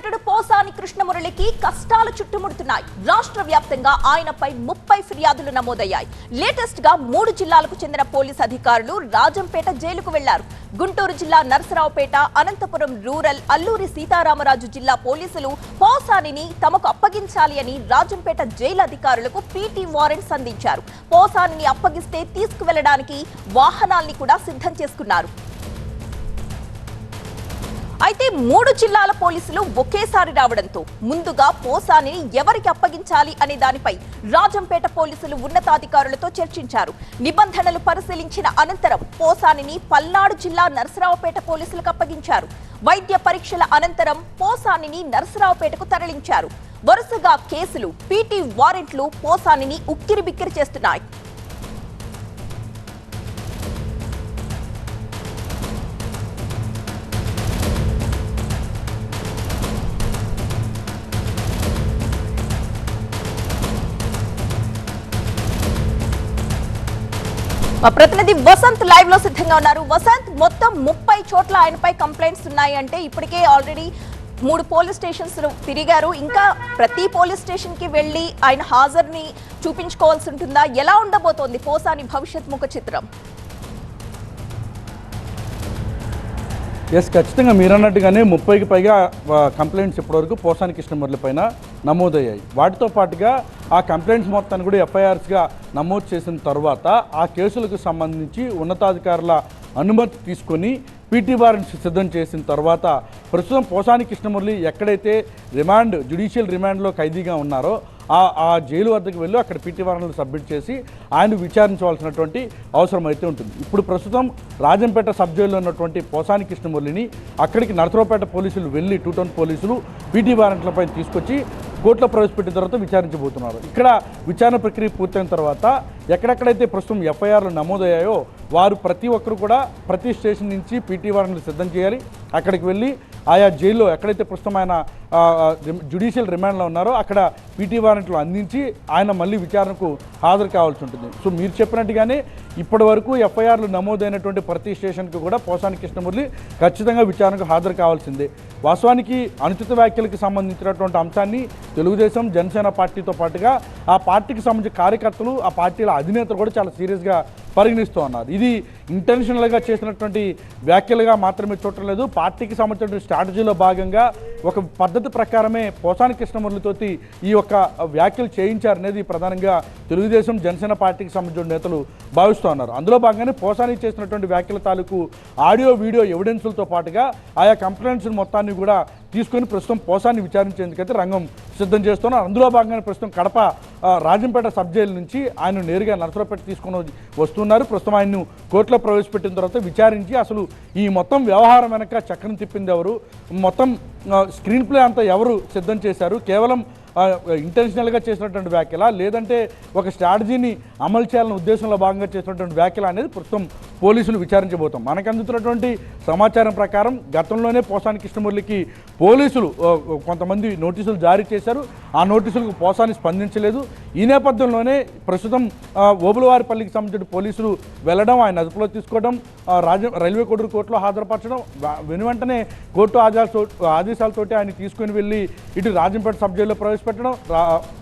నటుడు పోసాని కృష్ణమురళికి కష్టాలు చుట్టుముడుతున్నాయి. రాష్ట్ర వ్యాప్తంగా ఆయనపై 30 ఫిర్యాదులు నమోదయ్యాయి. లేటెస్ట్ గా 3 జిల్లాలకు చెందిన పోలీస్ అధికారులు రాజంపేట జైలుకు వెళ్లారు. గుంటూరు జిల్లా నరసరావుపేట, అనంతపురం రూరల్, అల్లూరి సీతారామరాజు జిల్లా పోలీసులు పోసానిని తమకు అప్పగించాలి అని రాజంపేట జైలు అధికారులకు పీటీ వారెంట్స్ అందించారు. పోసానిని అప్పగిస్తే తీసుకువెళ్లడానికి వాహనాల్ని కూడా సిద్ధం చేసుకున్నారు. అయితే 3 జిల్లాల పోలీసులు ఒకేసారి రావడంతో ముందుగా పోసానిని ఎవరికి అప్పగించాలి అనే దానిపై రాజంపేట పోలీసులు ఉన్నతాధికారులతో చర్చించారు. నిబంధనలు పరిశీలించిన అనంతరం పోసానిని పల్నాడు జిల్లా నరసరావుపేట పోలీసులకు అప్పగించారు. వైద్య పరీక్షల అనంతరం పోసానిని నరసరావుపేటకు తరలించారు. వరుసగా కేసులు, పీటీ వారెంట్లు పోసానిని ఉక్కిరిబిక్కిరి చేస్తున్నాయి. మా ప్రతినిధి వసంత్ లైవ్ లో సిద్ధంగా ఉన్నారు. వసంత్, మొత్తం 30 చోట్ల ఆయనపై కంప్లైంట్స్ ఉన్నాయి అంటే ఇప్పటికే ఆల్రెడీ 3 పోలీస్ స్టేషన్స్ తిరిగారు. ఇంకా ప్రతి పోలీస్ స్టేషన్ కి వెళ్లి ఆయన హాజరుని చూపించుకోవాల్సి ఉంటుందా? ఎలా ఉండబోతోంది పోసాని భవిష్యత్ ముఖ చిత్రం? ఖచ్చితంగా మీరన్నట్టుగానే 30కి పైగా కంప్లైంట్స్ ఇప్పటివరకు పోసాని కృష్ణమురళి పైన నమోదయ్యాయి. వాటితో పాటుగా ఆ కంప్లైంట్స్ మొత్తాన్ని కూడా ఎఫ్ఐఆర్స్గా నమోదు చేసిన తర్వాత ఆ కేసులకు సంబంధించి ఉన్నతాధికారుల అనుమతి తీసుకొని పీటీ వారెంట్స్ సిద్ధం చేసిన తర్వాత ప్రస్తుతం పోసాని కృష్ణమురళి ఎక్కడైతే జ్యుడిషియల్ రిమాండ్లో ఖైదీగా ఉన్నారో ఆ జైలు వద్దకు వెళ్ళి అక్కడ పీటీ వారెంట్లు సబ్మిట్ చేసి ఆయన విచారించవలసినటువంటి అవసరం అయితే ఉంటుంది. ఇప్పుడు ప్రస్తుతం రాజంపేట సబ్ జైల్లో ఉన్నటువంటి పోసాని కృష్ణమురళిని అక్కడికి నరసరావుపేట పోలీసులు వెళ్ళి 2 టౌన్ పోలీసులు పీటీ వారెంట్లపై తీసుకొచ్చి కోర్టులో ప్రవేశపెట్టిన తర్వాత విచారించబోతున్నారు. ఇక్కడ విచారణ ప్రక్రియ పూర్తయిన తర్వాత ఎక్కడెక్కడైతే ప్రస్తుతం ఎఫ్ఐఆర్లు నమోదయ్యాయో వారు ప్రతి ఒక్కరు కూడా ప్రతి స్టేషన్ నుంచి పీటీ వారెంట్లు సిద్ధం చేయాలి. అక్కడికి వెళ్ళి ఆయా జైల్లో ఎక్కడైతే ప్రస్తుతం ఆయన జ్యుడిషియల్ రిమాండ్లో ఉన్నారో అక్కడ పీటీ వారెంట్లు అందించి ఆయన మళ్ళీ విచారణకు హాజరు కావాల్సి ఉంటుంది. సో మీరు చెప్పినట్టుగానే ఇప్పటి వరకు ఎఫ్ఐఆర్లు నమోదైనటువంటి ప్రతి స్టేషన్కి కూడా పోసాని కృష్ణమురళి ఖచ్చితంగా విచారణకు హాజరు కావాల్సిందే. వాస్తవానికి అనుచిత వ్యాఖ్యలకు సంబంధించినటువంటి అంశాన్ని తెలుగుదేశం, జనసేన పార్టీతో పాటుగా ఆ పార్టీకి సంబంధించిన కార్యకర్తలు, ఆ పార్టీల అధినేతలు కూడా చాలా సీరియస్గా పరిగణిస్తూ ఉన్నారు. ఇది ఇంటెన్షనల్గా చేసినటువంటి వ్యాఖ్యలుగా మాత్రమే చూడటం లేదు. పార్టీకి సంబంధించిన స్ట్రాటజీలో భాగంగా ఒక పద్ధతి ప్రకారమే పోసాని కృష్ణమురళితో ఈ యొక్క వ్యాఖ్యలు చేయించారనేది ప్రధానంగా తెలుగుదేశం, జనసేన పార్టీకి సంబంధించిన నేతలు భావిస్తూ ఉన్నారు. అందులో భాగంగానే పోసాని చేసినటువంటి వ్యాఖ్యల తాలూకు ఆడియో, వీడియో ఎవిడెన్సులతో పాటుగా ఆయా కంప్లైంట్స్ మొత్తాన్ని కూడా తీసుకొని ప్రస్తుతం పోసాన్ని విచారించేందుకైతే రంగం సిద్ధం చేస్తున్నారు. అందులో భాగంగానే ప్రస్తుతం కడప రాజంపేట సబ్ జైలు నుంచి ఆయన నేరుగా నరసరావుపేట తీసుకొని వస్తున్నారు. ప్రస్తుతం ఆయన్ను కోర్టులో ప్రవేశపెట్టిన తర్వాత విచారించి అసలు ఈ మొత్తం వ్యవహారం వెనక చక్రం తిప్పింది ఎవరు, మొత్తం స్క్రీన్ ప్లే అంతా ఎవరు సిద్ధం చేశారు, కేవలం ఇంటెన్షనల్గా చేసినటువంటి వ్యాఖ్యల, లేదంటే ఒక స్ట్రాటజీని అమలు చేయాలనే ఉద్దేశంలో భాగంగా చేసినటువంటి వ్యాఖ్యలు అనేది ప్రస్తుతం పోలీసులు విచారించబోతాం. మనకు అందుతున్నటువంటి సమాచారం ప్రకారం గతంలోనే పోసాని కృష్ణమురళికి పోలీసులు కొంతమంది నోటీసులు జారీ చేశారు. ఆ నోటీసులకు పోసాని స్పందించలేదు. ఈ నేపథ్యంలోనే ప్రస్తుతం ఓబులవారిపల్లికి సంబంధించిన పోలీసులు వెళ్ళడం, ఆయన అదుపులో తీసుకోవడం, రైల్వే కోర్టులో హాజరుపరచడం, వెనువెంటనే కోర్టు ఆదేశాలతోటి ఆయన తీసుకుని వెళ్ళి ఇటు రాజంపేట సబ్ జైల్లో ప్రవేశపెట్టడం,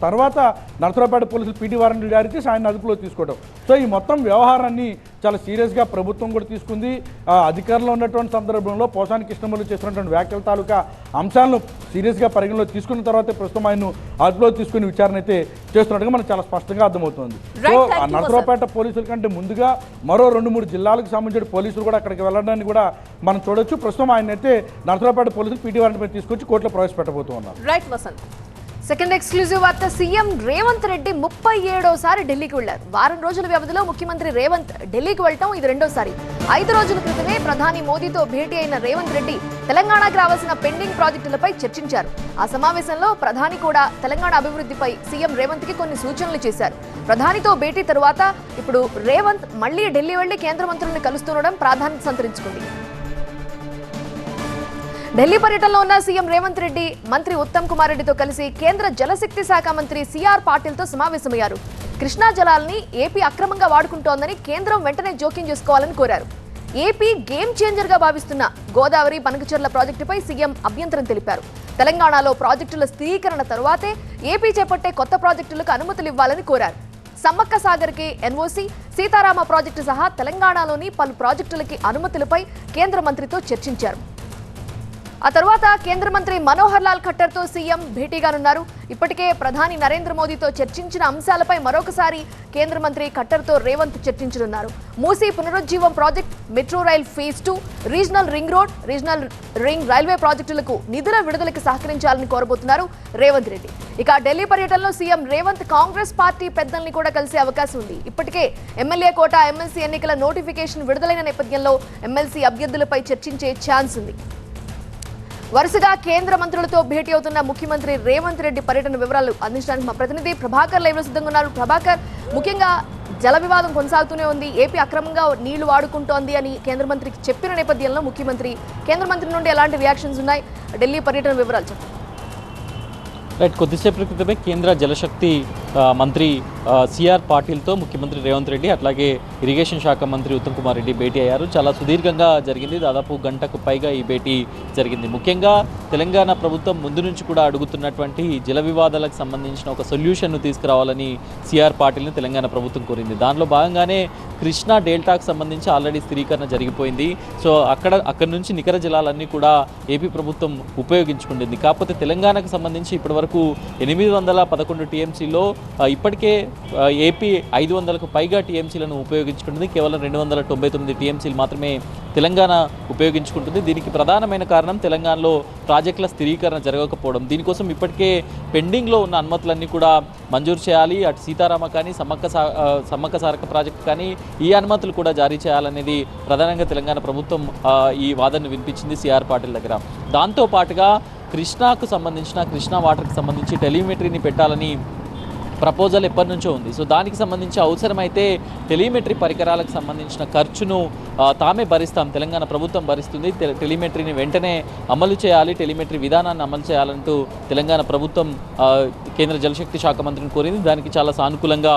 తర్వాత నరసరావుపేట పోలీసులు పీటీ వారెంట్లు జారీ చేసి ఆయన అదుపులో తీసుకోవడం. సో ఈ మొత్తం వ్యవహారాన్ని చాలా సీరియస్గా ప్రభుత్వం కూడా తీసుకుంది. అధికారంలో ఉన్నటువంటి సందర్భంలో పోసాని కృష్ణమురళి చేస్తున్నటువంటి వ్యాఖ్యల తాలూకా అంశాలను సీరియస్గా పరిగణలో తీసుకున్న తర్వాత ప్రస్తుతం ఆయన అదుపులో తీసుకుని విచారణ అయితే చేస్తున్నట్టుగా మనకు చాలా స్పష్టంగా అర్థమవుతుంది. సో నరసరావుపేట పోలీసుల కంటే ముందుగా మరో 2-3 జిల్లాలకు సంబంధించిన పోలీసులు కూడా అక్కడికి వెళ్ళడాన్ని కూడా మనం చూడొచ్చు. ప్రస్తుతం ఆయన అయితే నరసరావుపేట పోలీసులు పీటీ వారెంట్పై తీసుకొచ్చి కోర్టులో ప్రవేశపెట్టబోతున్నారు. సెకండ్ ఎక్స్క్లూజివ్ వార్త. సీఎం రేవంత్ రెడ్డి 37వ ఢిల్లీకి వెళ్లారు. వారం రోజుల వ్యవధిలో ముఖ్యమంత్రి రేవంత్ ఢిల్లీకి వెళ్లడం ఇది రెండోసారి. 5 రోజుల క్రితమే ప్రధాని మోదీతో భేటీ అయిన రేవంత్ రెడ్డి తెలంగాణకు రావాల్సిన పెండింగ్ ప్రాజెక్టులపై చర్చించారు. ఆ సమావేశంలో ప్రధాని కూడా తెలంగాణ అభివృద్ధిపై సీఎం రేవంత్ కి కొన్ని సూచనలు చేశారు. ప్రధానితో భేటీ తరువాత ఇప్పుడు రేవంత్ మళ్లీ ఢిల్లీ వెళ్లి కేంద్ర మంత్రులను కలుస్తుండడం ప్రాధాన్యత సంతరించుకుంది. ఢిల్లీ పర్యటనలో ఉన్న సీఎం రేవంత్ రెడ్డి మంత్రి ఉత్తమ్ కుమార్ రెడ్డితో కలిసి కేంద్ర జలశక్తి శాఖ మంత్రి సిఆర్ పాటిల్తో సమావేశమయ్యారు. కృష్ణా జలాల్ని ఏపీ అక్రమంగా వాడుకుంటోందని కేంద్రం వెంటనే జోక్యం చేసుకోవాలని కోరారు. ఏపీ గేమ్ చేంజర్ గా భావిస్తున్న గోదావరి బనకచెర్ల ప్రాజెక్టుపై సీఎం అభ్యంతరం తెలిపారు. తెలంగాణలో ప్రాజెక్టుల స్థిరీకరణ తరువాతే ఏపీ చేపట్టే కొత్త ప్రాజెక్టులకు అనుమతులు ఇవ్వాలని కోరారు. సమ్మక్క సాగర్కి ఎన్ఓసి, సీతారామ ప్రాజెక్టు సహా తెలంగాణలోని పలు ప్రాజెక్టులకి అనుమతులపై కేంద్ర మంత్రితో చర్చించారు. ఆ తర్వాత కేంద్ర మంత్రి మనోహర్ లాల్ ఖట్టర్తో సీఎం భేటీగానున్నారు. ఇప్పటికే ప్రధాని నరేంద్ర మోదీతో చర్చించిన అంశాలపై మరొకసారి కేంద్ర మంత్రి ఖట్టర్తో రేవంత్ చర్చించనున్నారు. మూసీ పునరుజ్జీవం project, metro rail phase 2, regional ring road, regional ring railway ప్రాజెక్టులకు నిధుల విడుదలకి సహకరించాలని కోరబోతున్నారు రేవంత్ రెడ్డి. ఇక ఢిల్లీ పర్యటనలో సీఎం రేవంత్ కాంగ్రెస్ పార్టీ పెద్దల్ని కూడా కలిసే అవకాశం ఉంది. ఇప్పటికే ఎమ్మెల్యే కోటా, ఎమ్మెల్సీ ఎన్నికల నోటిఫికేషన్ విడుదలైన నేపథ్యంలో ఎమ్మెల్సీ అభ్యర్థులపై చర్చించే ఛాన్స్ ఉంది. వరుసగా కేంద్ర మంత్రులతో భేటీ అవుతున్న ముఖ్యమంత్రి రేవంత్ రెడ్డి పర్యటన వివరాలు అందించడానికి మా ప్రతినిధి ప్రభాకర్ లైవ్ లో సిద్ధంగా ఉన్నారు. ప్రభాకర్, ముఖ్యంగా జల వివాదం కొనసాగుతూనే ఉంది. ఏపీ అక్రమంగా నీళ్లు వాడుకుంటోంది అని కేంద్ర మంత్రికి చెప్పిన నేపథ్యంలో కేంద్ర మంత్రి నుండి ఎలాంటి రియాక్షన్స్ ఉన్నాయి? ఢిల్లీ పర్యటన వివరాలు చెప్పండి. రైట్, కొద్దిసేపటి క్రితమే కేంద్ర జలశక్తి మంత్రి సిఆర్ పాటిల్తో ముఖ్యమంత్రి రేవంత్ రెడ్డి, అట్లాగే ఇరిగేషన్ శాఖ మంత్రి ఉత్తమ్ కుమార్ రెడ్డి భేటీ అయ్యారు. చాలా సుదీర్ఘంగా జరిగింది. దాదాపు గంటకు పైగా ఈ భేటీ జరిగింది. ముఖ్యంగా తెలంగాణ ప్రభుత్వం ముందు నుంచి కూడా అడుగుతున్నటువంటి జల వివాదాలకు సంబంధించిన ఒక సొల్యూషన్ను తీసుకురావాలని సిఆర్ పాటిల్ని తెలంగాణ ప్రభుత్వం కోరింది. దానిలో భాగంగానే కృష్ణా డెల్టాకు సంబంధించి ఆల్రెడీ స్థిరీకరణ జరిగిపోయింది. సో అక్కడి నుంచి నికర జలాలన్నీ కూడా ఏపీ ప్రభుత్వం ఉపయోగించుకుంటుంది. కాకపోతే తెలంగాణకు సంబంధించి ఇప్పటివరకు 811 టీఎంసీలో ఇప్పటికే ఏపీ 500కు పైగా టీఎంసీలను ఉపయోగించుకుంటుంది. కేవలం 299 టీఎంసీలు మాత్రమే తెలంగాణ ఉపయోగించుకుంటుంది. దీనికి ప్రధానమైన కారణం తెలంగాణలో ప్రాజెక్టుల స్థిరీకరణ జరగకపోవడం. దీనికోసం ఇప్పటికే పెండింగ్లో ఉన్న అనుమతులన్నీ కూడా మంజూరు చేయాలి. అటు సీతారామ కానీ, సమ్మక్క సారక్క ప్రాజెక్టు కానీ ఈ అనుమతులు కూడా జారీ చేయాలనేది ప్రధానంగా తెలంగాణ ప్రభుత్వం ఈ వాదనను వినిపించింది సిఆర్ పాటిల్ దగ్గర. దాంతోపాటుగా కృష్ణా వాటర్కి సంబంధించి టెలిమెట్రీని పెట్టాలని ప్రపోజల్ ఎప్పటి నుంచో ఉంది. సో దానికి సంబంధించి అవసరమైతే టెలిమెట్రీ పరికరాలకు సంబంధించిన ఖర్చును తామే భరిస్తాం, తెలంగాణ ప్రభుత్వం భరిస్తుంది. టెలిమెట్రీని వెంటనే అమలు చేయాలి, టెలిమెట్రీ విధానాన్ని అమలు చేయాలంటూ తెలంగాణ ప్రభుత్వం కేంద్ర జలశక్తి శాఖ మంత్రిని కోరింది. దానికి చాలా సానుకూలంగా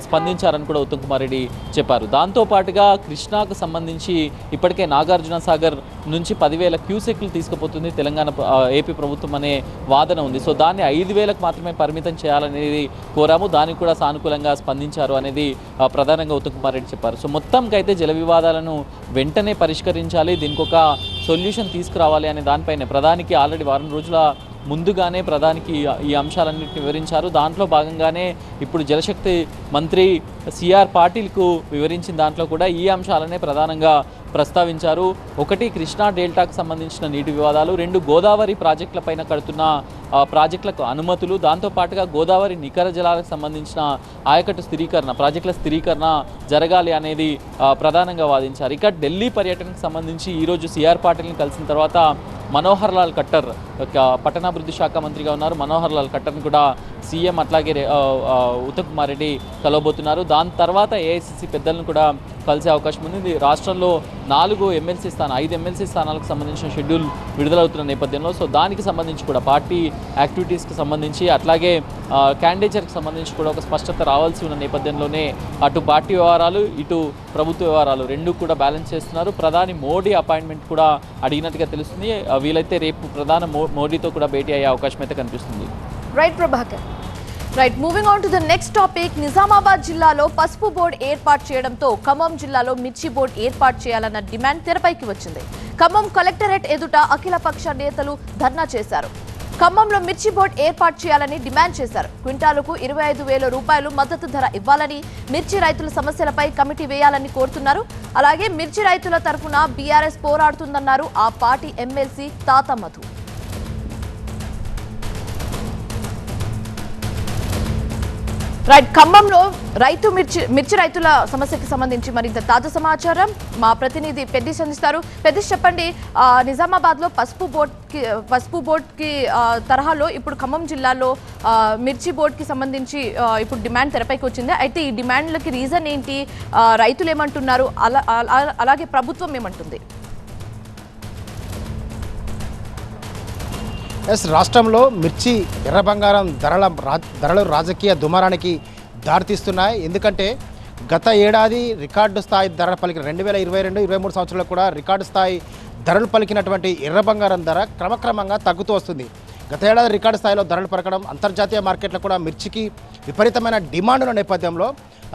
స్పందించారని కూడా ఉత్తమ్ కుమార్ రెడ్డి చెప్పారు. దాంతోపాటుగా కృష్ణాకు సంబంధించి ఇప్పటికే నాగార్జున సాగర్ నుంచి 10,000 క్యూసెక్లు తీసుకుపోతుంది తెలంగాణ ఏపీ ప్రభుత్వం అనే వాదన ఉంది. సో దాన్ని 5,000కు మాత్రమే పరిమితం చేయాలనేది కోరాము. దానికి కూడా సానుకూలంగా స్పందించారు అనేది ప్రధానంగా ఉత్తమ్ కుమార్ రెడ్డి చెప్పారు. సో మొత్తంకైతే జల వివాదాలను వెంటనే పరిష్కరించాలి, దీనికి ఒక సొల్యూషన్ తీసుకురావాలి అనే దానిపైనే ప్రధానికి ఆల్రెడీ వారం రోజుల ముందుగానే ప్రధానికి ఈ అంశాలన్నింటినీ వివరించారు. దాంట్లో భాగంగానే ఇప్పుడు జలశక్తి మంత్రి సిఆర్ పాటిల్కు వివరించిన దాంట్లో కూడా ఈ అంశాలనే ప్రధానంగా ప్రస్తావించారు. ఒకటి, కృష్ణా డెల్టాకు సంబంధించిన నీటి వివాదాలు, 2 గోదావరి ప్రాజెక్టులపైన కడుతున్న ప్రాజెక్టులకు అనుమతులు, దాంతోపాటుగా గోదావరి నికర జలాలకు సంబంధించిన ఆయకట్టు స్థిరీకరణ, ప్రాజెక్టుల స్థిరీకరణ జరగాలి అనేది ప్రధానంగా వాదించారు. ఇక ఢిల్లీ పర్యటనకు సంబంధించి ఈరోజు సిఆర్ పాటిల్ని కలిసిన తర్వాత మనోహర్ లాల్ ఖట్టర్, పట్టణాభివృద్ధి శాఖ మంత్రిగా ఉన్నారు, మనోహర్ లాల్ ఖట్టర్ని కూడా సీఎం అట్లాగే ఉత్తమ్ కుమార్ రెడ్డి కలవబోతున్నారు. దాని తర్వాత ఏఐసిసి పెద్దలను కూడా కలిసే అవకాశం ఉంది. రాష్ట్రంలో 5 ఎమ్మెల్సీ స్థానాలకు సంబంధించిన షెడ్యూల్ విడుదలవుతున్న నేపథ్యంలో సో దానికి సంబంధించి కూడా పార్టీ యాక్టివిటీస్కి సంబంధించి అట్లాగే క్యాండిడేచర్కి సంబంధించి కూడా ఒక స్పష్టత రావాల్సి ఉన్న నేపథ్యంలోనే అటు పార్టీ వ్యవహారాలు ఇటు ప్రభుత్వ వ్యవహారాలు రెండు కూడా బ్యాలెన్స్ చేస్తున్నారు. ప్రధాని మోడీ అపాయింట్మెంట్ కూడా అడిగినట్టుగా తెలుస్తుంది. వీలైతే రేపు ప్రధాని మోడీతో కూడా భేటీ అయ్యే అవకాశం అయితే కనిపిస్తుంది. Right Prabhakar. Right, moving on to the next topic. Nizamabad జిల్లాలో పసుపు బోర్డు ఏర్పాటు చేయడంతో ఖమ్మం జిల్లాలో మిర్చి బోర్డు ఏర్పాటు చేయాలన్న డిమాండ్ తెరపైకి వచ్చింది. ఖమ్మం కలెక్టరేట్ ఎదుట అఖిలపక్ష నేతలు ధర్నా చేశారు. ఖమ్మంలో మిర్చి బోర్డు ఏర్పాటు చేయాలని డిమాండ్ చేశారు. క్వింటాలుకు 25,000 రూపాయలు మద్దతు ధర ఇవ్వాలని, మిర్చి రైతుల సమస్యలపై కమిటీ వేయాలని కోరుతున్నారు. అలాగే మిర్చి రైతుల తరఫున బీఆర్ఎస్ పోరాడుతుందన్నారు ఆ పార్టీ ఎమ్మెల్సీ తాత మధు. రైట్, ఖమ్మంలో మిర్చి రైతుల సమస్యకి సంబంధించి మరింత తాజా సమాచారం మా ప్రతినిధి పెద్దిష్ అందిస్తారు. పెద్దిష్, చెప్పండి, నిజామాబాద్లో పసుపు బోర్డుకి తరహాలో ఇప్పుడు ఖమ్మం జిల్లాలో మిర్చి బోర్డుకి సంబంధించి ఇప్పుడు డిమాండ్ తెరపైకి వచ్చింది. అయితే ఈ డిమాండ్లకి రీజన్ ఏంటి, రైతులు ఏమంటున్నారు, అలాగే ప్రభుత్వం ఏమంటుంది? రాష్ట్రంలో మిర్చి ఎర్ర బంగారం ధరలు రాజకీయ దుమారానికి దారితీస్తున్నాయి. ఎందుకంటే గత ఏడాది రికార్డు స్థాయి ధరలు పలికిన 2022-23 సంవత్సరంలో కూడా రికార్డు స్థాయి ధరలు పలికినటువంటి ఎర్ర బంగారం ధర క్రమక్రమంగా తగ్గుతూ వస్తుంది. గత ఏడాది రికార్డు స్థాయిలో ధరలు పెరగడం, అంతర్జాతీయ మార్కెట్లో కూడా మిర్చికి విపరీతమైన డిమాండ్ ఉన్న నేపథ్యంలో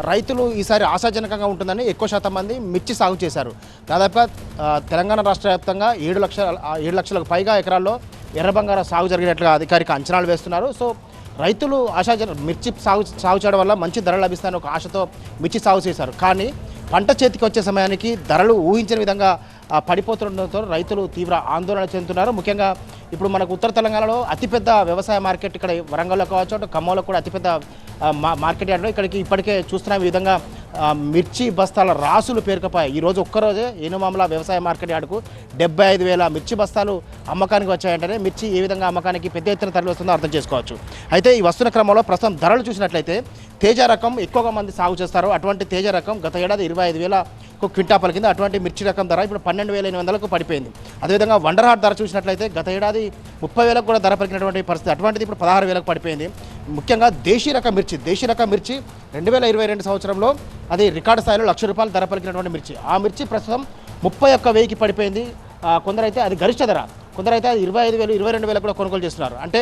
రైతులు ఈసారి ఆశాజనకంగా ఉంటుందని ఎక్కువ శాతం మంది మిర్చి సాగు చేశారు. దాదాపుగా తెలంగాణ రాష్ట్ర వ్యాప్తంగా 7 లక్షలకు పైగా ఎకరాల్లో ఎర్ర బంగారం సాగు జరిగినట్లుగా అధికారిక అంచనాలు వేస్తున్నారు. సో రైతులు మిర్చి సాగు చేయడం వల్ల మంచి ధరలు లభిస్తాయని ఒక ఆశతో మిర్చి సాగు చేశారు. కానీ పంట చేతికి వచ్చే సమయానికి ధరలు ఊహించిన విధంగా పడిపోతుండడంతో రైతులు తీవ్ర ఆందోళన చెందుతున్నారు. ముఖ్యంగా ఇప్పుడు మనకు ఉత్తర తెలంగాణలో అతిపెద్ద వ్యవసాయ మార్కెట్ ఇక్కడ వరంగల్లో కావచ్చు, అటు ఖమ్మంలో కూడా అతిపెద్ద మార్కెట్ యార్డ్లో ఇక్కడికి ఇప్పటికే చూస్తున్న విధంగా మిర్చి బస్తాల రాసులు పేరుకపోయాయి. ఈరోజు ఒక్కరోజే ఏనుమామల వ్యవసాయ మార్కెట్ యార్డుకు 75,000 మిర్చి బస్తాలు అమ్మకానికి వచ్చాయంటేనే మిర్చి ఏ విధంగా అమ్మకానికి పెద్ద ఎత్తున తరలి వస్తుందో అర్థం చేసుకోవచ్చు. అయితే ఈ వస్తున్న క్రమంలో ప్రస్తుతం ధరలు చూసినట్లయితే తేజ రకం ఎక్కువగా మంది సాగు చేస్తారు. అటువంటి తేజ రకం గత ఏడాది 25,000 క్వింటా పలికింది. అటువంటి మిర్చి రకం ధర ఇప్పుడు 12,800కు పడిపోయింది. అదేవిధంగా వండర్ హార్ట్ ధర చూసినట్లయితే గత ఏడాది 30,000కు కూడా ధర పలికినటువంటి పరిస్థితి, అటువంటిది ఇప్పుడు 16,000కు పడిపోయింది. ముఖ్యంగా దేశీ రకం మిర్చి 2022 సంవత్సరంలో అది రికార్డు స్థాయిలో ₹1,00,000 ధర పలికినటువంటి మిర్చి. ఆ మిర్చి ప్రస్తుతం 31,000కి పడిపోయింది. కొందరైతే అది గరిష్ట ధర, కొందరైతే అది 25,000, 22,000 కూడా కొనుగోలు చేస్తున్నారు. అంటే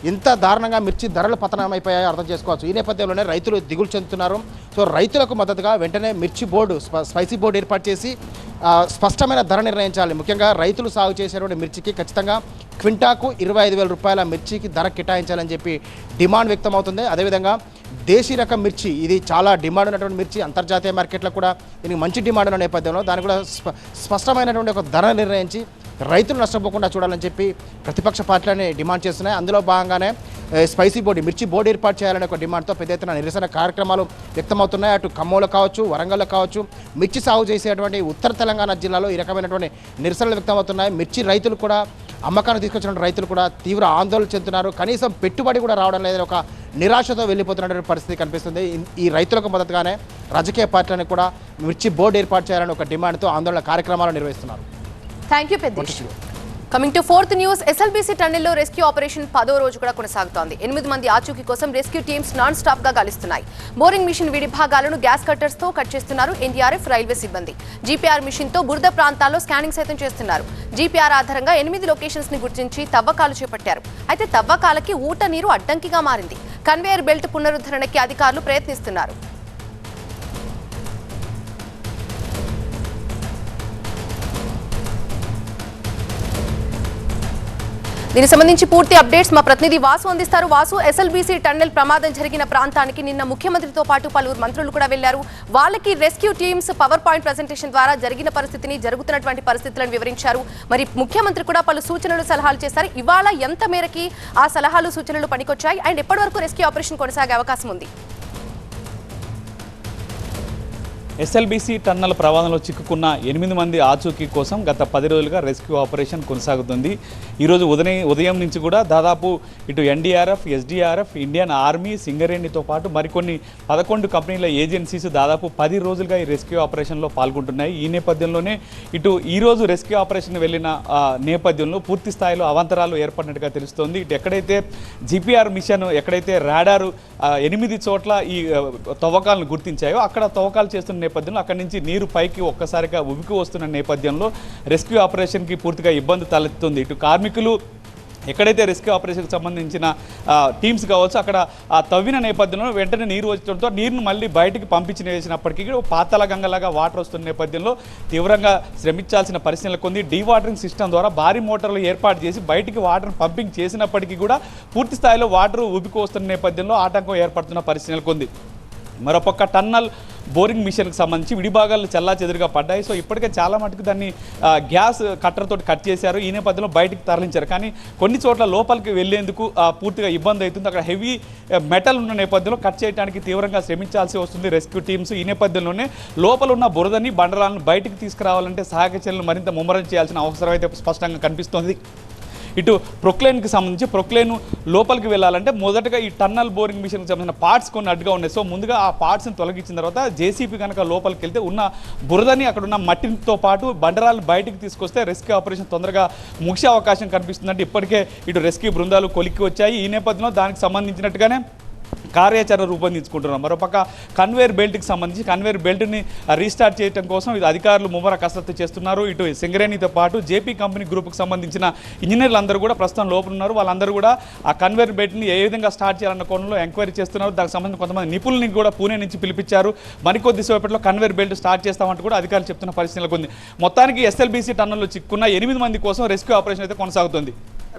ఇంత దారుణంగా మిర్చి ధరలు పతనమైపోయాయో అర్థం చేసుకోవచ్చు. ఈ నేపథ్యంలోనే రైతులు దిగులు చెందుతున్నారు. సో రైతులకు మద్దతుగా వెంటనే మిర్చి బోర్డు, స్పైసీ బోర్డు ఏర్పాటు చేసి స్పష్టమైన ధర నిర్ణయించాలి. ముఖ్యంగా రైతులు సాగు చేసేటువంటి మిర్చికి ఖచ్చితంగా క్వింటాకు ₹25,000 మిర్చికి ధర కేటాయించాలని చెప్పి డిమాండ్ వ్యక్తమవుతుంది. అదేవిధంగా దేశీ రకం మిర్చి, ఇది చాలా డిమాండ్ ఉన్నటువంటి మిర్చి, అంతర్జాతీయ మార్కెట్లో కూడా దీనికి మంచి డిమాండ్ ఉన్న నేపథ్యంలో దానికి కూడా స్పష్టమైనటువంటి ఒక ధర నిర్ణయించి రైతులు నష్టపోకుండా చూడాలని చెప్పి ప్రతిపక్ష పార్టీలని డిమాండ్ చేస్తున్నాయి. అందులో భాగంగానే స్పైసీ బోర్డు, మిర్చి బోర్డు ఏర్పాటు చేయాలనే ఒక డిమాండ్తో పెద్ద ఎత్తున నిరసన కార్యక్రమాలు వ్యక్తమవుతున్నాయి. అటు ఖమ్మంలో కావచ్చు, వరంగల్లో కావచ్చు, మిర్చి సాగు చేసేటువంటి ఉత్తర తెలంగాణ జిల్లాలో ఈ రకమైనటువంటి నిరసనలు వ్యక్తమవుతున్నాయి. మిర్చి రైతులు కూడా, అమ్మకాన్ని తీసుకొచ్చిన రైతులు కూడా తీవ్ర ఆందోళన చెందుతున్నారు. కనీసం పెట్టుబడి కూడా రావడం లేదని ఒక నిరాశతో వెళ్ళిపోతున్నటువంటి పరిస్థితి కనిపిస్తుంది. ఈ రైతులకు మద్దతుగానే రాజకీయ పార్టీలను కూడా మిర్చి బోర్డు ఏర్పాటు చేయాలని ఒక డిమాండ్తో ఆందోళన కార్యక్రమాలు నిర్వహిస్తున్నారు. థ్యాంక్ యూ పెద్ద. Coming to fourth news, SLBC టన్నెల్లో రెస్క్యూ ఆపరేషన్ 10వ రోజు కూడా కొనసాగుతోంది. 8 మంది ఆచూకీ కోసం రెస్క్యూ టీమ్స్ నాన్ స్టాప్ గా గాలిస్తున్నాయి. బోరింగ్ మిషన్ విడిభాగాలను గ్యాస్ కట్టర్స్ తో కట్ చేస్తున్నారు ఎన్డీఆర్ఎఫ్, రైల్వే సిబ్బంది. జీపీఆర్ మిషన్ తో బురద ప్రాంతాల్లో స్కానింగ్ సైతం చేస్తున్నారు. జీపీఆర్ ఆధారంగా 8 లొకేషన్స్ ని గుర్తించి తవ్వకాలు చేపట్టారు. అయితే తవ్వకాలకి ఊట నీరు అడ్డంకిగా మారింది. కన్వేయర్ బెల్ట్ పునరుద్ధరణకి అధికారులు ప్రయత్నిస్తున్నారు. దీనికి సంబంధించి పూర్తి అప్డేట్స్ మా ప్రతినిధి వాసు అందిస్తారు. వాసు, ఎస్ఎల్బీసీ టన్నెల్ ప్రమాదం జరిగిన ప్రాంతానికి నిన్న ముఖ్యమంత్రితో పాటు పలువురు మంత్రులు కూడా వెళ్లారు. వాళ్ళకి rescue teams power point presentation ద్వారా జరిగిన పరిస్థితిని, జరుగుతున్నటువంటి పరిస్థితులను వివరించారు. మరి ముఖ్యమంత్రి కూడా పలు సూచనలు, సలహాలు చేశారు. ఇవాళ ఎంత మేరకి ఆ సలహాలు, సూచనలు పనికొచ్చాయి అండ్ ఎప్పటి వరకు రెస్క్యూ ఆపరేషన్ కొనసాగే అవకాశం ఉంది? ఎస్ఎల్బీసీ టన్నల్ ప్రమాదంలో చిక్కుకున్న 8 మంది ఆచూకీ కోసం గత 10 రోజులుగా రెస్క్యూ ఆపరేషన్ కొనసాగుతుంది. ఈరోజు ఉదయం నుంచి కూడా దాదాపు ఇటు ఎన్డీఆర్ఎఫ్, ఎస్డీఆర్ఎఫ్, ఇండియన్ ఆర్మీ, సింగరేణితో పాటు మరికొన్ని 11 కంపెనీల ఏజెన్సీస్ దాదాపు 10 రోజులుగా ఈ రెస్క్యూ ఆపరేషన్లో పాల్గొంటున్నాయి. ఈ నేపథ్యంలోనే ఇటు ఈరోజు రెస్క్యూ ఆపరేషన్ వెళ్ళిన నేపథ్యంలో పూర్తి స్థాయిలో అవాంతరాలు ఏర్పడినట్టుగా తెలుస్తోంది. ఇటు ఎక్కడైతే జీపీఆర్ మిషన్, ఎక్కడైతే రాడారు 8 చోట్ల ఈ తవ్వకాలను గుర్తించాయో అక్కడ తవ్వకాలు చేస్తున్న నేపథ్యంలో అక్కడి నుంచి నీరు పైకి ఒక్కసారిగా ఉబికి వస్తున్న నేపథ్యంలో రెస్క్యూ ఆపరేషన్కి పూర్తిగా ఇబ్బంది తలెత్తుంది. ఇటు కార్మికులు ఎక్కడైతే రెస్క్యూ ఆపరేషన్కి సంబంధించిన టీమ్స్ కావచ్చు అక్కడ తవ్విన నేపథ్యంలో వెంటనే నీరు వచ్చడంతో నీరును మళ్ళీ బయటికి పంపించి వేసినప్పటికీ పాతాళ గంగలాగా వాటర్ వస్తున్న నేపథ్యంలో తీవ్రంగా శ్రమించాల్సిన పరిస్థితి నెలకొంది. డీవాటరింగ్ సిస్టమ్ ద్వారా భారీ మోటార్లు ఏర్పాటు చేసి బయటికి వాటర్ పంపింగ్ చేసినప్పటికీ కూడా పూర్తి స్థాయిలో వాటర్ ఉబికి వస్తున్న నేపథ్యంలో ఆటంకం ఏర్పడుతున్న పరిస్థితి నెలకొంది. మరోపక్క టన్నల్ బోరింగ్ మిషన్కి సంబంధించి విడిభాగాలు చెల్లాచెదురుగా పడ్డాయి. సో ఇప్పటికే చాలా మటుకు దాన్ని గ్యాస్ కట్టర్తో కట్ చేశారు. ఈ నేపథ్యంలో బయటికి తరలించారు. కానీ కొన్ని చోట్ల లోపలికి వెళ్లేందుకు పూర్తిగా ఇబ్బంది అవుతుంది. అక్కడ హెవీ మెటల్ ఉన్న నేపథ్యంలో కట్ చేయడానికి తీవ్రంగా శ్రమించాల్సి వస్తుంది రెస్క్యూ టీమ్స్. ఈ నేపథ్యంలోనే లోపల ఉన్న బురదని, బండరాలను బయటికి తీసుకురావాలంటే సహాయక చర్యలు మరింత ముమ్మరం చేయాల్సిన అవసరం అయితే స్పష్టంగా కనిపిస్తోంది. ఇటు ప్రొక్లైన్కి సంబంధించి ప్రొక్లైన్ లోపలికి వెళ్ళాలంటే మొదటగా ఈ టన్నల్ బోరింగ్ మిషన్కి సంబంధించిన పార్ట్స్ కొన్ని అడ్డుగా ఉన్నాయి. సో ముందుగా ఆ పార్ట్స్ని తొలగించిన తర్వాత జేసీపీ కనుక లోపలికి వెళ్తే ఉన్న బురదని, అక్కడ ఉన్న మట్టితో పాటు బండరాలను బయటికి తీసుకొస్తే రెస్క్యూ ఆపరేషన్ తొందరగా ముగిసే అవకాశం కనిపిస్తుందంటే ఇప్పటికే ఇటు రెస్క్యూ బృందాలు కొలిక్కి వచ్చాయి. ఈ నేపథ్యంలో దానికి సంబంధించినట్టుగానే కార్యాచరణ రూపొందించుకుంటున్నారు. మరోపక్క కన్వేర్ బెల్ట్కి సంబంధించి కన్వేర్ బెల్ట్ని రీస్టార్ట్ చేయడం కోసం ఇది అధికారులు ముమ్మర కసరత్తు చేస్తున్నారు. ఇటు సింగరేణితో పాటు జేపీ కంపెనీ గ్రూప్కి సంబంధించిన ఇంజనీర్లు అందరూ కూడా ప్రస్తుతం లోపల ఉన్నారు. వాళ్ళందరూ కూడా ఆ కన్వేర్ బెల్ట్ని ఏ విధంగా స్టార్ట్ చేయాలన్న కోణంలో ఎంక్వైరీ చేస్తున్నారు. దానికి సంబంధించిన కొంతమంది నిపుణుల్ని కూడా పూణే నుంచి పిలిపించారు. మరికొద్ది సేపట్లో కన్వేర్ బెల్ట్ స్టార్ట్ చేస్తామంటూ కూడా అధికారులు చెప్తున్న పరిస్థితులకు ఉంది. మొత్తానికి ఎస్ఎల్బీసీ టన్నల్లో చిక్కున్న 8 మంది కోసం రెస్క్యూ ఆపరేషన్ అయితే కొనసాగుతుంది.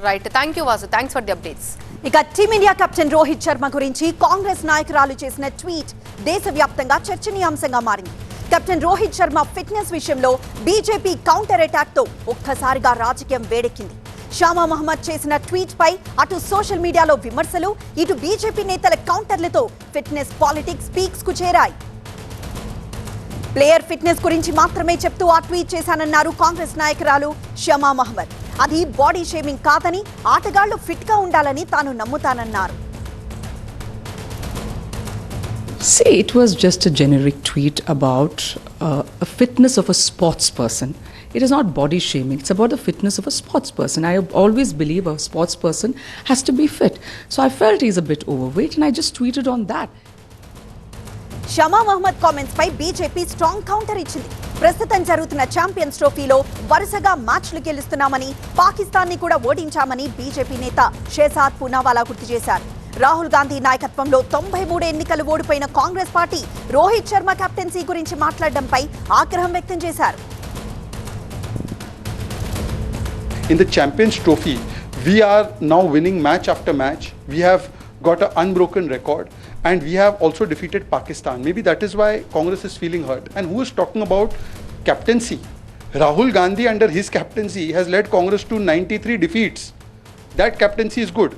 Right, thank you Vasu, thanks for the updates. ఇక టీమిండియా కెప్టెన్ రోహిత్ శర్మ గురించి కాంగ్రెస్ నాయకురాలు చేసిన ట్వీట్ దేశవ్యాప్తంగా చర్చనీయాంశంగా మారింది. కెప్టెన్ రోహిత్ శర్మ ఫిట్నెస్ విషయంలో బీజేపీ కౌంటర్ అటాక్ తో ఒక్కసారిగా రాజకీయం వేడెక్కింది. షామా మహమ్మద్ చేసిన ట్వీట్ పై అటు సోషల్ మీడియాలో విమర్శలు, ఇటు బీజేపీ నేతల కౌంటర్లతో ఫిట్నెస్ పాలిటిక్స్ పీక్స్ కు చేరాయి. ప్లేయర్ ఫిట్నెస్ గురించి మాత్రమే చెప్తూ ఆ ట్వీట్ చేశానన్నారు కాంగ్రెస్ నాయకురాలు షమా మహమ్మద్. అది బాడీ షేమింగ్ కాదని, ఆటగాళ్లు ఫిట్ గా ఉండాలని తాను నమ్ముతానన్నారు. See, it was just a generic tweet about a fitness of a sports person. It is not body shaming. It's about the fitness of a sports person. I always believe a sports person has to be fit. So I felt he's a bit overweight and I just tweeted on that. Shama Mohammed comments పై BJP strong counter ఇచ్చింది. ప్రస్తుతం జరుగుతున్న champions ట్రోఫీలో వరుసగా మ్యాచ్లు గెలుస్తున్నామని, పాకిస్తాన్ ని కూడా ఓడించామని BJP నేత షేసాద్ పూనావాలా గుర్తు చేశారు. రాహుల్ గాంధీ నాయకత్వంలో 93 ఎన్నికలు ఓడిపోయిన కాంగ్రెస్ పార్టీ రోహిత్ శర్మ కెప్టెన్సీ గురించి మాట్లాడడంపై ఆగ్రహం వ్యక్తం చేశారు. In the Champions Trophy, we are now winning match after match. We have got an unbroken record and we have also defeated Pakistan. Maybe that is why Congress is feeling hurt. And who is talking about captaincy? Rahul Gandhi under his captaincy has led Congress to 93 defeats. That captaincy is good.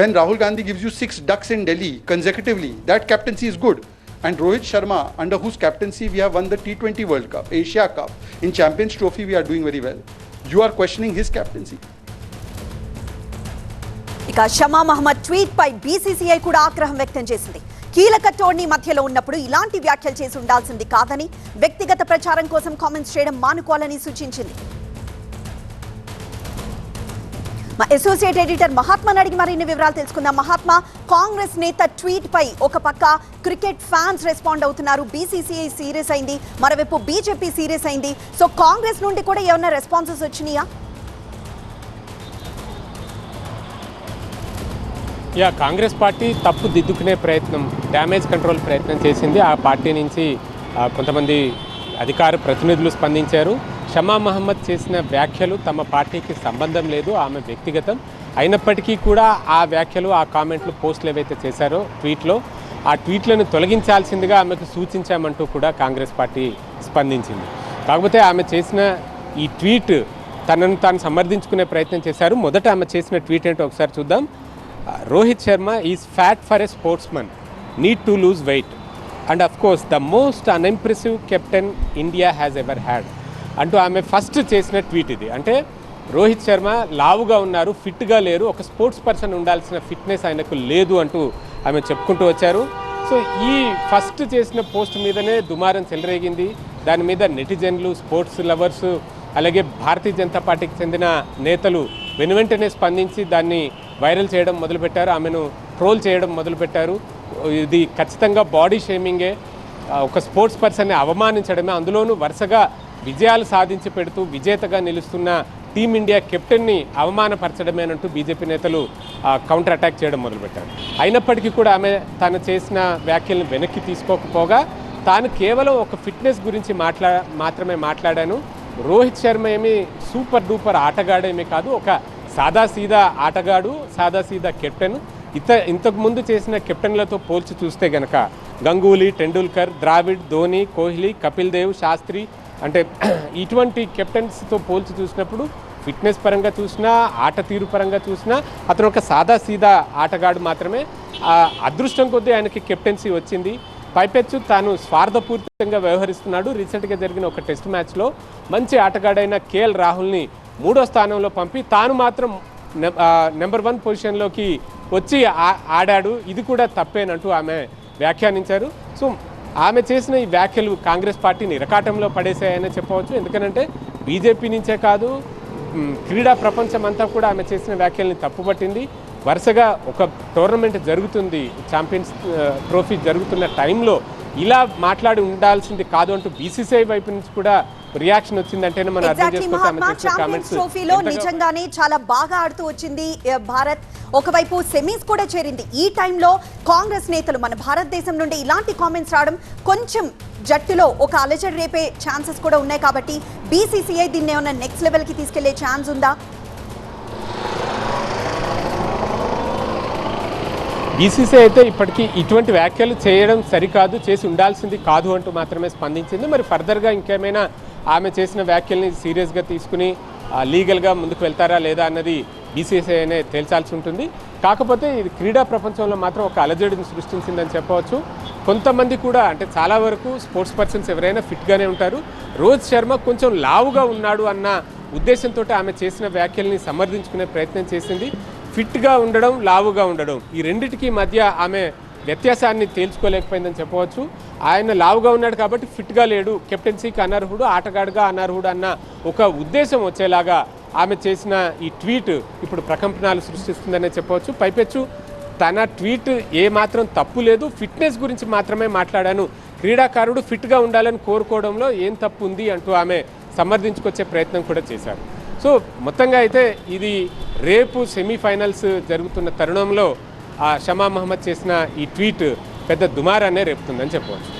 When Rahul Gandhi gives you 6 ducks in Delhi consecutively, that captaincy is good. And Rohit Sharma, under whose captaincy we have won the T20 World Cup, Asia Cup, in Champions Trophy we are doing very well. You are questioning his captaincy. ఇక Shama Mohammed tweet పై BCCI కూడా ఆగ్రహం వ్యక్తం చేసింది. కీలక tourney మధ్యలో ఉన్నప్పుడు ఇలాంటి వ్యాఖ్యలు చేసి ఉండాల్సింది కాదని, వ్యక్తిగత ప్రచారం కోసం కామెంట్స్ చేయడం మానుకోవాలని సూచించింది. మా అసోసియేట్ ఎడిటర్ మహాత్మాని అడిగి మరిన్ని వివరాలు తెలుసుకుందాం. మహాత్మా, కాంగ్రెస్ నేత ట్వీట్ పై ఒక పక్క క్రికెట్ ఫ్యాన్స్ రెస్పాండ్ అవుతున్నారు, బీసీసీఐ సీరియస్ అయింది, మరోవైపు బీజేపీ సీరియస్ అయింది. సో కాంగ్రెస్ నుండి కూడా ఏమైనా రెస్పాన్సెస్ వచ్చినాయా? కాంగ్రెస్ పార్టీ తప్పు దిద్దుకునే ప్రయత్నం, డ్యామేజ్ కంట్రోల్ ప్రయత్నం చేసింది. ఆ పార్టీ నుంచి కొంతమంది అధికార ప్రతినిధులు స్పందించారు. షమా మహమ్మద్ చేసిన వ్యాఖ్యలు తమ పార్టీకి సంబంధం లేదు, ఆమె వ్యక్తిగతం. అయినప్పటికీ కూడా ఆ వ్యాఖ్యలు, ఆ కామెంట్లు, పోస్టులు ఏవైతే చేశారో ట్వీట్లో, ఆ ట్వీట్లను తొలగించాల్సిందిగా ఆమెకు సూచించామంటూ కూడా కాంగ్రెస్ పార్టీ స్పందించింది. కాకపోతే ఆమె చేసిన ఈ ట్వీట్ తనను తాను సమర్థించుకునే ప్రయత్నం చేశారు. మొదట ఆమె చేసిన ట్వీట్ ఏంటో ఒకసారి చూద్దాం. Rohit Sharma is fat for a sportsman, need to lose weight, and of course the most unimpressive captain India has ever had అంటూ ఆమె ఫస్ట్ చేసిన ట్వీట్ ఇది. అంటే రోహిత్ శర్మ లావుగా ఉన్నారు, ఫిట్గా లేరు, ఒక స్పోర్ట్స్ పర్సన్ ఉండాల్సిన ఫిట్నెస్ ఆయనకు లేదు అంటూ ఆమె చెప్పుకుంటూ వచ్చారు. సో ఈ ఫస్ట్ చేసిన పోస్ట్ మీదనే దుమారం చెలరేగింది. దాని మీద నెటిజన్లు, స్పోర్ట్స్ లవర్స్, అలాగే భారతీయ జనతా పార్టీకి చెందిన నేతలు వెనువెంటనే స్పందించి దాన్ని వైరల్ చేయడం మొదలుపెట్టారు, ఆమెను ట్రోల్ చేయడం మొదలుపెట్టారు. ఇది ఖచ్చితంగా బాడీ షేమింగే, ఒక స్పోర్ట్స్ పర్సన్ని అవమానించడమే, అందులోనూ వరుసగా విజయాలు సాధించి పెడుతూ విజేతగా నిలుస్తున్న టీమిండియా కెప్టెన్ని అవమానపరచడమేనంటూ బీజేపీ నేతలు కౌంటర్ అటాక్ చేయడం మొదలుపెట్టారు. అయినప్పటికీ కూడా ఆమె తను చేసిన వ్యాఖ్యలను వెనక్కి తీసుకోకపోగా తాను కేవలం ఒక ఫిట్నెస్ గురించి మాత్రమే మాట్లాడాను, రోహిత్ శర్మ ఏమి సూపర్ డూపర్ ఆటగాడేమీ కాదు, ఒక సాదాసీదా ఆటగాడు, సాదాసీదా కెప్టెన్. ఇంతకుముందు చేసిన కెప్టెన్లతో పోల్చి చూస్తే గనక గంగూలీ, టెండూల్కర్, ద్రావిడ్, ధోని, కోహ్లీ, కపిల్ దేవ్, శాస్త్రి, అంటే ఇటువంటి కెప్టెన్స్తో పోల్చి చూసినప్పుడు ఫిట్నెస్ పరంగా చూసినా, ఆట తీరు పరంగా చూసినా అతను ఒక సాదాసీదా ఆటగాడు మాత్రమే. అదృష్టం కొద్దీ ఆయనకి కెప్టెన్సీ వచ్చింది. పైపెచ్చు తాను స్వార్థపూరితంగా వ్యవహరిస్తున్నాడు. రీసెంట్గా జరిగిన ఒక టెస్ట్ మ్యాచ్లో మంచి ఆటగాడైన కేఎల్ రాహుల్ని 3వ స్థానంలో పంపి తాను మాత్రం నెంబర్ 1 పొజిషన్లోకి వచ్చి ఆడాడు. ఇది కూడా తప్పేనంటూ ఆమె వ్యాఖ్యానించారు. సో ఆమె చేసిన ఈ వ్యాఖ్యలు కాంగ్రెస్ పార్టీని ఇరకాటంలో పడేసాయని చెప్పవచ్చు. ఎందుకంటే బీజేపీ నుంచే కాదు, క్రీడా ప్రపంచం అంతా కూడా ఆమె చేసిన వ్యాఖ్యల్ని తప్పుపట్టింది. వరుసగా ఒక టోర్నమెంట్ జరుగుతుంది, ఛాంపియన్స్ ట్రోఫీ జరుగుతున్న టైంలో ఇలా మాట్లాడి ఉండాల్సింది కాదు అంటూ బీసీసీఐ వైపు నుంచి కూడా రియాక్షన్ వచ్చిందంటేనే మనం అర్థం చేసుకోవచ్చు. ట్రోఫీలో నిజంగానే చాలా బాగా ఆడుతూ వచ్చింది భారత్. ఒకవైపు సెమీస్ కూడా చేరింది. ఈ టైంలో కాంగ్రెస్ నేతలు మన భారతదేశం నుండి ఇలాంటి కామెంట్స్ రావడం కొంచెం జట్టులో ఒక అలజడి రేపే ఛాన్సెస్ కూడా ఉన్నాయి. కాబట్టి బీసీసీఐ దీన్ని ఏమన్నా నెక్స్ట్ లెవెల్కి తీసుకెళ్లే ఛాన్స్ ఉందా? బీసీసీఐ అయితే ఇప్పటికీ ఇటువంటి వ్యాఖ్యలు చేయడం సరికాదు, చేసి ఉండాల్సింది కాదు అంటూ మాత్రమే స్పందించింది. మరి ఫర్దర్గా ఇంకేమైనా ఆమె చేసిన వ్యాఖ్యల్ని సీరియస్గా తీసుకుని లీగల్గా ముందుకు వెళ్తారా లేదా అన్నది బీసీసీఐనే తేల్చాల్సి ఉంటుంది. కాకపోతే ఇది క్రీడా ప్రపంచంలో మాత్రం ఒక అలజడిని సృష్టించిందని చెప్పవచ్చు. కొంతమంది కూడా అంటే చాలా వరకు స్పోర్ట్స్ పర్సన్స్ ఎవరైనా ఫిట్గానే ఉంటారు. రోహిత్ శర్మ కొంచెం లావుగా ఉన్నాడు అన్న ఉద్దేశంతో ఆమె చేసిన వ్యాఖ్యల్ని సమర్థించుకునే ప్రయత్నం చేసింది. ఫిట్గా ఉండడం, లావుగా ఉండడం, ఈ రెండిటికి మధ్య ఆమె వ్యత్యాసాన్ని తేల్చుకోలేకపోయిందని చెప్పవచ్చు. ఆయన లావుగా ఉన్నాడు కాబట్టి ఫిట్గా లేడు, కెప్టెన్సీకి అనర్హుడు, ఆటగాడుగా అనర్హుడు అన్న ఒక ఉద్దేశం వచ్చేలాగా ఆమె చేసిన ఈ ట్వీట్ ఇప్పుడు ప్రకంపనలు సృష్టిస్తుందనే చెప్పవచ్చు. పైపెచ్చు తన ట్వీట్ ఏమాత్రం తప్పు లేదు, ఫిట్నెస్ గురించి మాత్రమే మాట్లాడాను, క్రీడాకారుడు ఫిట్గా ఉండాలని కోరుకోవడంలో ఏం తప్పు ఉంది అంటూ ఆమె సమర్థించుకొచ్చే ప్రయత్నం కూడా చేశారు. సో మొత్తంగా అయితే ఇది రేపు సెమీఫైనల్స్ జరుగుతున్న తరుణంలో షమా మహమ్మద్ చేసిన ఈ ట్వీట్ పెద్ద దుమారాన్నే రేపుతుందని చెప్పవచ్చు.